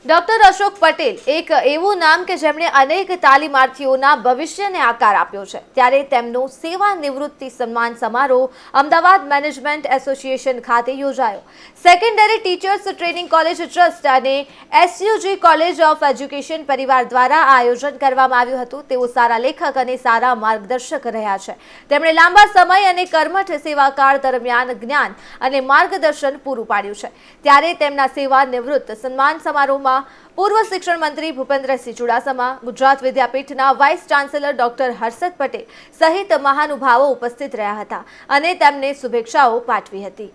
Doctor Ashok Patel એક એવું નામ કે જેમણે અનેક તાલીમાર્થીઓના ભવિષ્યને આકાર આપ્યો છે, ત્યારે તેમનો સેવા નિવૃત્તિ સન્માન સમારોહ અમદાવાદ મેનેજમેન્ટ એસોસિએશન ખાતે યોજાયો। Secondary teachers training college trust અને એસયુજી કોલેજ ઓફ એજ્યુકેશન પરિવાર દ્વારા આ આયોજન કરવામાં આવ્યું હતું। તેઓ સારા લેખક અને સારા માર્ગદર્શક રહ્યા છે। તેમણે લાંબા સમય અને કર્મઠ સેવાકાળ દરમિયાન જ્ઞાન અને માર્ગદર્શન પૂરું પાડ્યું છે। ત્યારે તેમના સેવા નિવૃત્ત સન્માન સમારોહમાં પૂર્વ શિક્ષણ મંત્રી ભૂપેન્દ્રસિંહ ચુડાસમા, ગુજરાત વિદ્યાપીઠના vice chancellor doctor Harshad Patel સહિત મહાનુભાવો ઉપસ્થિત રહ્યા હતા અને તેમને શુભેચ્છાઓ પાઠવી હતી।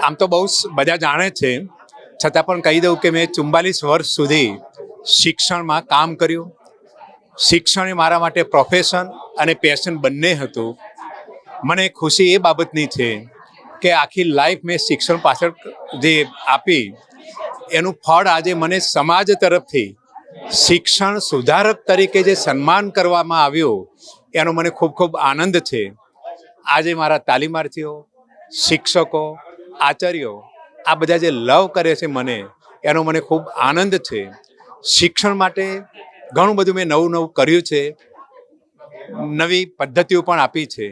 આમ તો બહુ બધા જાણે છે, છતાં પણ કહી દઉં કે મેં 44 વર્ષ સુધી શિક્ષણમાં કામ કર્યું। શિક્ષણ એ મારા માટે પ્રોફેશન અને પેશન બંને હતું। મને ખુશી એ બાબતની છે કે આખી લાઈફ મેં શિક્ષણ પાછળ જે આપી એનું ફળ આજે મને સમાજ તરફથી શિક્ષણ સુધારક તરીકે જે સન્માન કરવામાં આવ્યું એનો મને ખૂબ ખૂબ આનંદ છે। આજે મારા તાલીમાર્થીઓ, શિક્ષકો, આચાર્યો આ બધા જે લવ કરે છે મને, એનો મને ખૂબ આનંદ છે। શિક્ષણ માટે ઘણું બધું મેં નવું કર્યું છે, નવી પદ્ધતિઓ પણ આપી છે।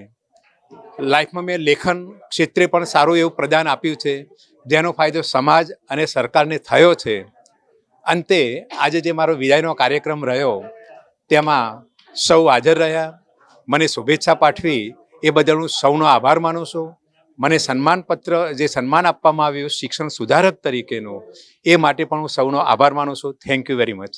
લાઈફમાં મેં લેખન ક્ષેત્રે પણ સારું એવું પ્રદાન આપ્યું છે, જેનો ફાયદો સમાજ અને સરકારને થયો છે। અંતે આજે જે મારો વિદાયનો કાર્યક્રમ રહ્યો તેમાં સૌ હાજર રહ્યા, મને શુભેચ્છા પાઠવી એ બદલ હું સૌનો આભાર માનું છું। મને સન્માનપત્ર જે સન્માન આપવામાં આવ્યું શિક્ષણ સુધારક તરીકેનું, એ માટે પણ હું સૌનો આભાર માનું છું। Thank you very much.